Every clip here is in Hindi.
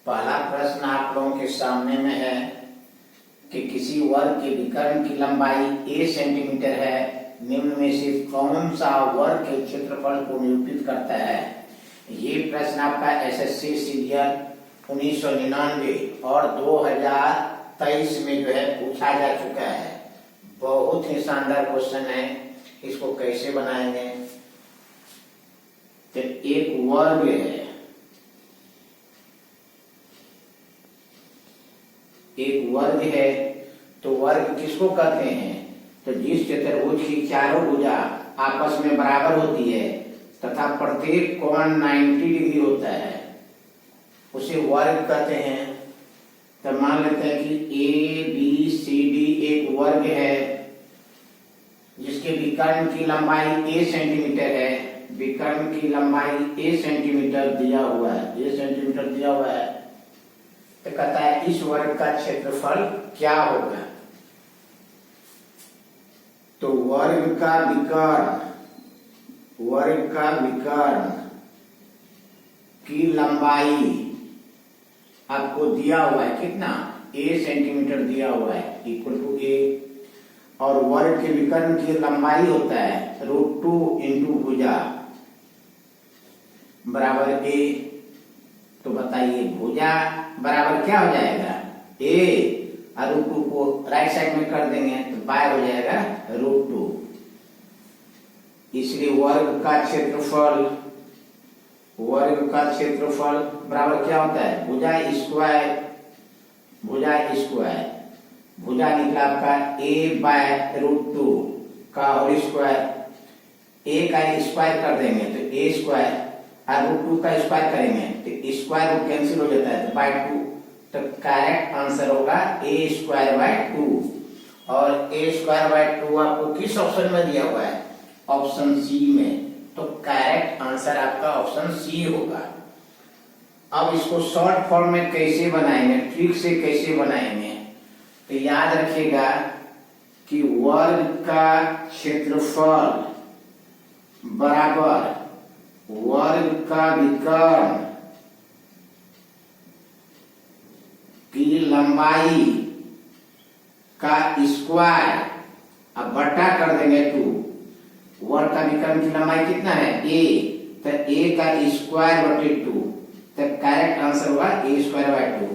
पहला प्रश्न आप लोगों के सामने में है कि किसी वर्ग के विकर्ण की लंबाई a सेंटीमीटर है, निम्न में से कौन सा वर्ग के क्षेत्रफल को निरूपित करता है। ये प्रश्न आपका एसएससी सीरियल 1999 और 2023 में जो है पूछा जा चुका है। बहुत ही शानदार क्वेश्चन है। इसको कैसे बनाएंगे? तो एक वर्ग है, एक वर्ग है तो वर्ग किसको कहते हैं? तो जिस चतुर्भुज की चारों भुजा आपस में बराबर होती है तथा प्रत्येक कोण 90 डिग्री होता है उसे वर्ग कहते हैं। तो मान लेते हैं कि ए बी सी डी एक वर्ग है जिसके विकर्ण की लंबाई a सेंटीमीटर है। विकर्ण की लंबाई a सेंटीमीटर दिया हुआ है, a सेंटीमीटर दिया हुआ है। तो कहता है इस वर्ग का क्षेत्रफल क्या होगा। तो वर्ग का विकर्ण की लंबाई आपको दिया हुआ है कितना? a सेंटीमीटर दिया हुआ है, इक्वल टू a। और वर्ग के विकर्ण की लंबाई होता है √2 इंटू भुजा बराबर a। तो बताइए भुजा बराबर क्या हो जाएगा? a और √2 को राइट साइड में कर देंगे तो बाय हो जाएगा √2। इसलिए वर्ग का क्षेत्रफल बराबर क्या होता है? भुजा स्क्वायर भुजा निकला आपका a बाय √2 का होल स्क्वायर। a का स्क्वायर कर देंगे तो a स्क्वायर और √2 का स्क्वायर करेंगे तो स्क्वायर कैंसिल हो जाता है तो बाय 2। तो करेक्ट आंसर होगा a स्क्वायर बाय 2। और a स्क्वायर बाय 2 आपको किस ऑप्शन में दिया हुआ है? ऑप्शन सी में। तो करेक्ट आंसर आपका ऑप्शन सी होगा। अब इसको शॉर्ट फॉर्म में कैसे बनाएंगे, ट्रिक से कैसे बनाएंगे? तो याद रखिएगा कि वर्ग का क्षेत्रफल बराबर वर्ग का विकर्ण की लंबाई का स्क्वायर अब बटा कर देंगे 2। वर्ग का विकर्ण की लंबाई कितना है? a। तो a का स्क्वायर बटे 2। तो करेक्ट आंसर होगा a स्क्वायर बाय 2।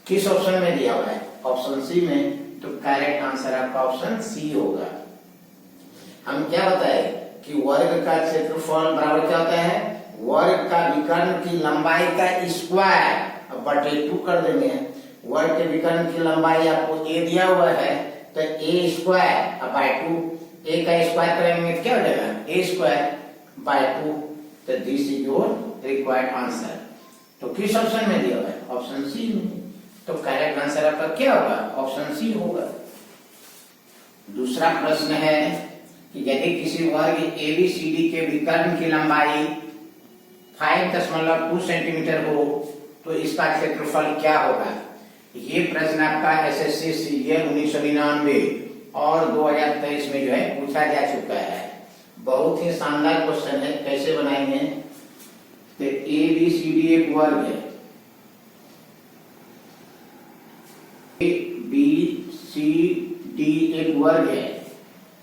किस ऑप्शन में दिया हुआ है? ऑप्शन सी में। तो करेक्ट आंसर आपका ऑप्शन सी होगा। हम क्या बताए कि वर्ग का क्षेत्रफल बराबर क्या होता है? वर्ग का विकर्ण की लंबाई का स्क्वायर बटे 2 कर देंगे। वर्ग के विकर्ण की लंबाई आपको a दिया हुआ है तो a स्क्वायर बाय 2। a का स्क्वायर करेंगे तो क्या हो जाएगा? a square by 2। तो this is your required answer. तो किस ऑप्शन में दिया हुआ है? ऑप्शन सी में। तो करेक्ट आंसर आपका क्या होगा? ऑप्शन सी होगा। दूसरा प्रश्न है कि यदि किसी वर्ग ABCD के विकर्ण की लंबाई 5.2 सेंटीमीटर हो तो इसका क्षेत्रफल क्या होगा। ये प्रश्न आपका एसएससी सीरियल 1999 और 2023 में जो है पूछा जा चुका है। बहुत ही शानदार क्वेश्चन है। कैसे बनाएंगे? तो ABCD एक वर्ग है, ABCD एक वर्ग है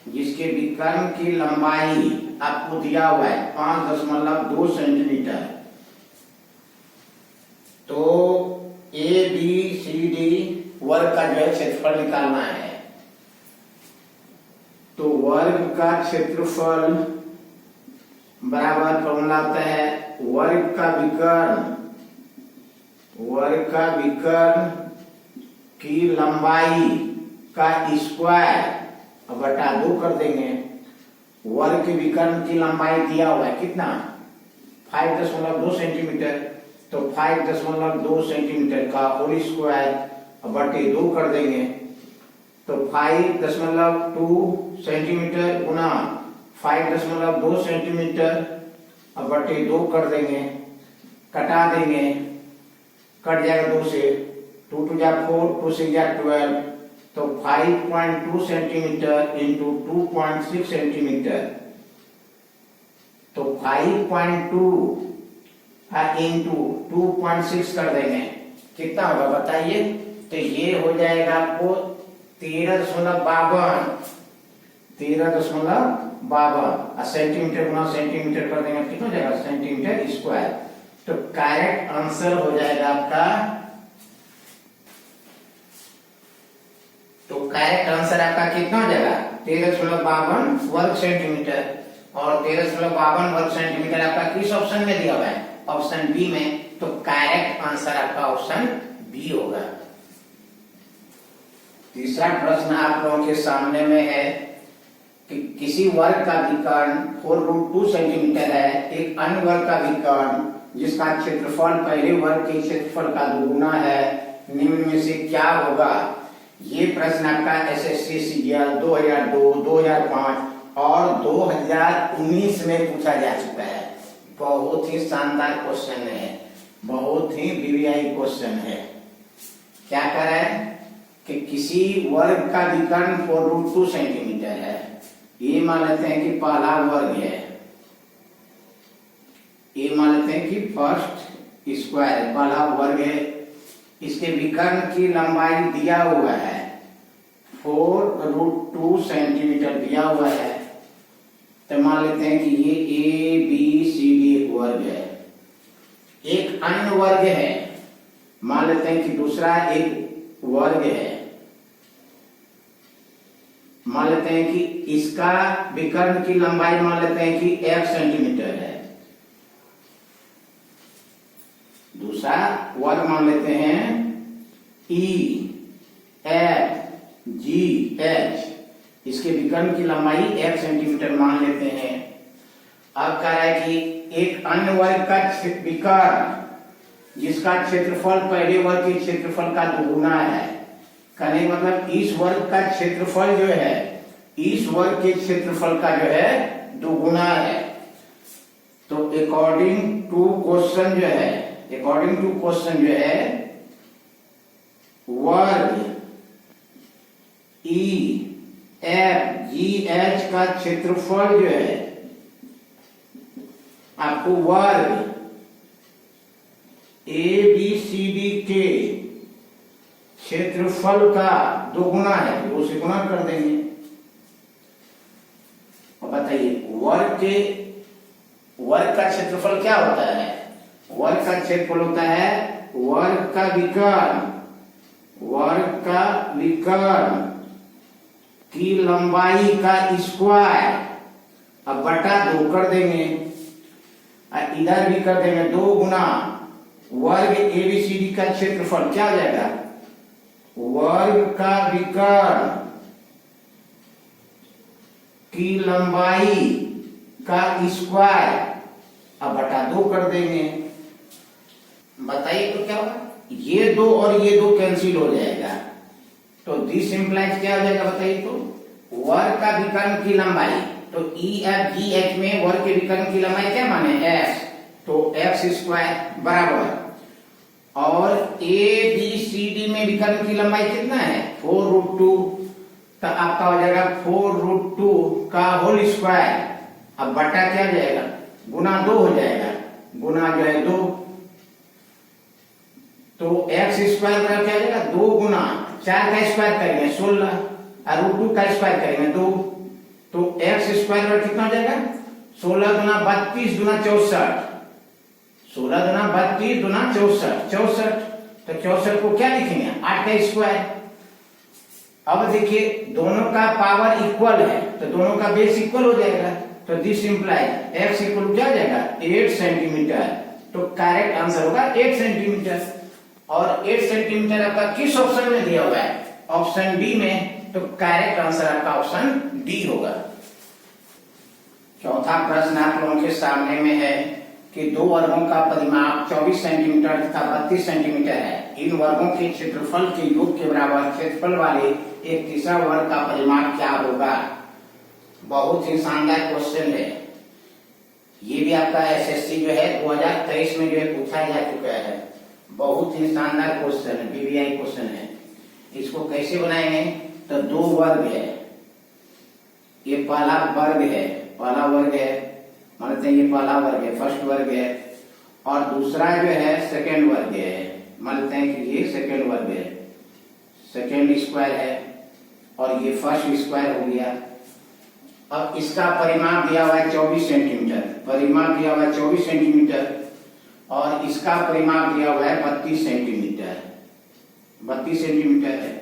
जिसके विकर्ण की लंबाई आपको दिया हुआ है 5.2 सेंटीमीटर। तो ABCD वर्ग का जो है क्षेत्रफल निकालना है। तो वर्ग का क्षेत्रफल बराबर फॉर्मूला आता है वर्ग का विकर्ण की लंबाई का स्क्वायर बटा 2 कर देंगे। वर्ग के विकर्ण की लंबाई दिया हुआ है कितना? 5.2 सेंटीमीटर। तो 5.2 सेंटीमीटर का होल स्क्वायर बटे 2 कर देंगे। तो 5.2 सेंटीमीटर गुना 5.2 सेंटीमीटर बटे 2 कर देंगे। कटा देंगे, कट जाएगा 2 से। 2 2 जा 4, 2 6 जा 12। तो 5.2 सेंटीमीटर इंटू 2.6 सेंटीमीटर। तो 5.2 इंटू 2.6 कर देंगे कितना होगा बताइए। तो ये हो जाएगा आपको 13.52 13.52 सेंटीमीटर गुना सेंटीमीटर कर देंगे कितना हो जाएगा सेंटीमीटर स्क्वायर। तो करेक्ट आंसर हो जाएगा आपका, तो करेक्ट आंसर आपका कितना हो जाएगा 13.52 वर्ग सेंटीमीटर। और 13.52 वर्ग सेंटीमीटर आपका किस ऑप्शन में दिया हुआ है, ऑप्शन बी में। तो करेक्ट आंसर आपका ऑप्शन बी होगा। तीसरा प्रश्न आप लोगों के सामने में है कि किसी वर्ग का विकर्ण 4√2 सेंटीमीटर है, एक अन्य वर्ग का विकर्ण जिसका क्षेत्रफल पहले वर्ग के क्षेत्रफल का दुगुना है, निम्न में से क्या होगा। ये प्रश्न आपका एसएससी सीजीएल 2002, 2005 और 2019 में पूछा जा चुका है। बहुत ही शानदार क्वेश्चन है, बहुत ही वीवीआई क्वेश्चन है। क्या कर रहा है कि किसी वर्ग का विकर्ण 4√2 सेंटीमीटर है, ये मान लेते हैं कि पहला वर्ग है, ये मान लेते हैं कि फर्स्ट स्क्वायर है, पहला वर्ग है। इसके विकर्ण की लंबाई दिया हुआ है 4√2 सेंटीमीटर दिया हुआ है। तो मान लेते हैं कि ये ए बी सी डी एक वर्ग है। एक अन्य वर्ग है, मान लेते हैं कि दूसरा एक वर्ग है, मान लेते हैं कि इसका विकर्ण की लंबाई मान लेते हैं कि 1 सेंटीमीटर है। दूसरा वर्ग मान लेते हैं ई एफ जी एच, इसके विकर्ण की लंबाई 1 सेंटीमीटर मान लेते हैं। अब कह रहा है कि एक अन्य वर्ग का विकर्ण जिसका क्षेत्रफल पहले वर्ग के क्षेत्रफल का दुगुना है, कहने मतलब इस वर्ग का क्षेत्रफल जो है इस वर्ग के क्षेत्रफल का जो है दुगुना है। तो अकॉर्डिंग टू क्वेश्चन जो है वर्ग ई एफ जी एच का क्षेत्रफल जो है आपको वर्ग ए बी सी डी के क्षेत्रफल का दोगुना है, तो 2 से गुना कर देंगे। और बताइए वर्ग का क्षेत्रफल क्या होता है, वर्ग का क्षेत्रफल होता है वर्ग का विकर्ण की लंबाई का स्क्वायर, अब बटा 2 कर देंगे, और इधर भी कर देंगे 2 गुना वर्ग एबीसीडी का क्षेत्रफल क्या हो जाएगा, वर्ग का विकर्ण की लंबाई का स्क्वायर, अब बटा 2 कर देंगे। बताइए तो क्या होगा, ये 2 और ये 2 कैंसिल हो जाएगा, तो दिस इंप्लाइज क्या हो जाएगा बताइए तो वर्ग का विकर्ण की लंबाई। तो ई एफ जी एच में वर्ग के विकर्ण की लंबाई क्या माने एक्स, तो एक्स स्क्वायर बराबर, और ए बी सी डी में विकर्ण की लंबाई कितना है 4√2, तो आपका हो जाएगा 4√2 का होल स्क्वायर, अब बटा क्या हो जाएगा गुना 2 हो जाएगा, गुना जो है 2, तो एक्स स्क्वायर बराबर क्या हो जाएगा 2 गुना 4 का स्क्वायर करेंगे 16 और √2 का स्क्वायर करेंगे 2, तो एक्स स्क्वायर बराबर कितना हो जाएगा 16 गुना 32 गुना 64, 16 गुना 32 गुना 64, तो 64 को क्या लिखेंगे 8 का स्क्वायर। अब देखिए दोनों का पावर इक्वल है, तो दोनों का बेस इक्वल हो जाएगा, तो दिस इंप्लाइज एक्स इक्वल क्या हो जाएगा 8 सेंटीमीटर, तो करेक्ट आंसर होगा 8 सेंटीमीटर। और 8 सेंटीमीटर आपका किस ऑप्शन में दिया हुआ है, ऑप्शन बी में, तो करेक्ट आंसर आपका ऑप्शन डी होगा। चौथा प्रश्न आप लोगों के सामने में है कि 2 वर्गों का परिमाप 24 सेंटीमीटर तथा 32 सेंटीमीटर है, इन वर्गों के क्षेत्रफल के योग के बराबर क्षेत्रफल वाले एक तीसरा वर्ग का परिमाप क्या होगा। बहुत ही शानदार क्वेश्चन है, ये भी आपका एसएससी जो है 2023 में जो है पूछा जा चुका है। बहुत ही शानदार क्वेश्चन है, वीवीआई क्वेश्चन है। इसको कैसे बनाएंगे, तो 2 वर्ग है, ये पहला वर्ग है, मानते हैं ये पहला वर्ग है, फर्स्ट वर्ग है, और दूसरा जो है सेकेंड वर्ग है, मान लेते हैं कि ये सेकेंड वर्ग है, सेकेंड स्क्वायर है और ये फर्स्ट स्क्वायर हो गया। अब इसका परिमाप दिया हुआ है 24 सेंटीमीटर, परिमाप दिया हुआ है 24 सेंटीमीटर और इसका परिमाप दिया हुआ है 32 सेंटीमीटर, 32 सेंटीमीटर है।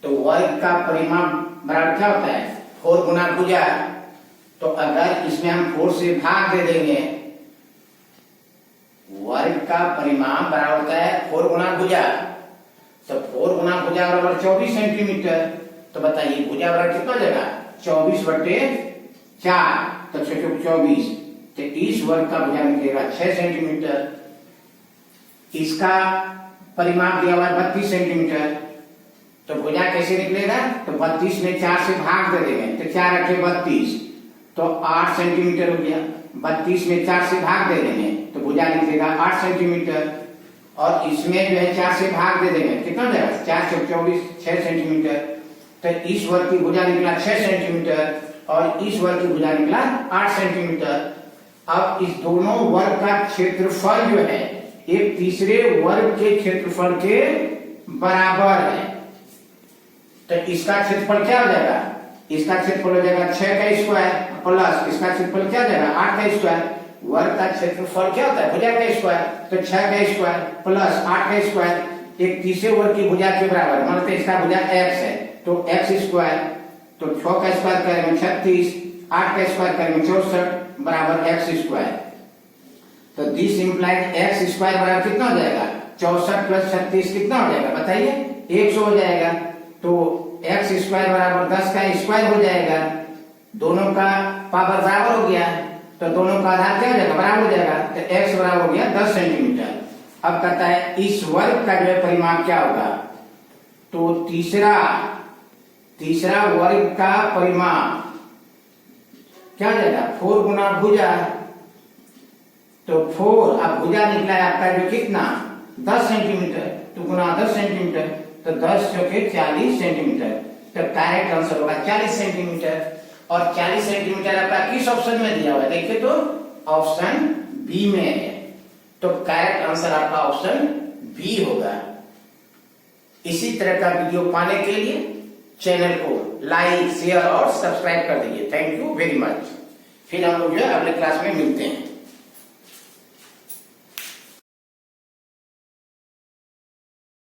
तो वर्ग का परिमाप बराबर क्या होता है 4 गुना भुजा। तो अगर इसमें हम 4 से भाग दे देंगे, वर्ग का परिमाप बराबर होता है 4 गुना भुजा। तो 4 गुना भुजा बराबर 24 सेंटीमीटर। तो बताइए भुजा बराबर कितना हो जाएगा 24/4, तो 24। तो इस वर्ग का भुजा निकलेगा 6 सेंटीमीटर। इसका परिमाप दिया हुआ है 32 सेंटीमीटर। तो भुजा कैसे निकलेगा, तो 32 में 4 से भाग दे देंगे, तो 4 8 32, तो 8 सेंटीमीटर हो गया। 32 में 4 से भाग दे देंगे तो भुजा निकलेगा 8 सेंटीमीटर और इसमें जो है 4 से भाग दे देंगे, कितना हो जाएगा 4 से 24, 6 सेंटीमीटर। तो इस वर्ग की भुजा निकला 6 सेंटीमीटर और इस वर्ग की भुजा निकला 8 सेंटीमीटर। अब इस दोनों वर्ग का क्षेत्रफल जो है एक तीसरे वर्ग के क्षेत्रफल के बराबर है। तो इसका क्षेत्रफल क्या हो जाएगा, इसका क्षेत्रफल हो जाएगा 6 का स्क्वायर प्लस इसका क्षेत्रफल क्या हो जाएगा 8 का स्क्वायर। वर्ग का क्षेत्रफल क्या होता है भुजा का स्क्वायर, तो 6 का स्क्वायर प्लस 8 का स्क्वायर एक तीसरे वर्ग की भुजा के बराबर। मान लेते हैं इसका भुजा x है, तो x स्क्वायर, तो 6 का स्क्वायर करेंगे 36, 8 का स्क्वायर करेंगे 64 बराबर x स्क्वायर। तो दिस इंप्लाइज x स्क्वायर बराबर कितना हो जाएगा 64 प्लस 36 कितना हो जाएगा बताइए 100 हो जाएगा। तो x स्क्वायर बराबर 10 का स्क्वायर हो जाएगा, दोनों का पावर बराबर हो गया, तो दोनों का आधार क्या हो जाएगा बराबर हो जाएगा। तो x बराबर हो गया 10 सेंटीमीटर। अब कहता है इस वर्ग का जो परिमाप क्या होगा, तो तीसरा वर्ग का परिमाप क्या हो जाएगा 4 गुना भुजा। तो 4 अब भुजा निकला है आपका जो कितना 10 सेंटीमीटर, तो गुना 10 सेंटीमीटर, तो 10 चौके 40 सेंटीमीटर। तो करेक्ट आंसर होगा 40 सेंटीमीटर। और 40 सेंटीमीटर आपका किस ऑप्शन में दिया हुआ है, देखिए तो ऑप्शन बी में है। तो करेक्ट आंसर आपका ऑप्शन बी होगा। इसी तरह का वीडियो पाने के लिए चैनल को लाइक शेयर और सब्सक्राइब कर दीजिए। Thank you very much. फिर हम लोग जो है अगले क्लास में मिलते हैं।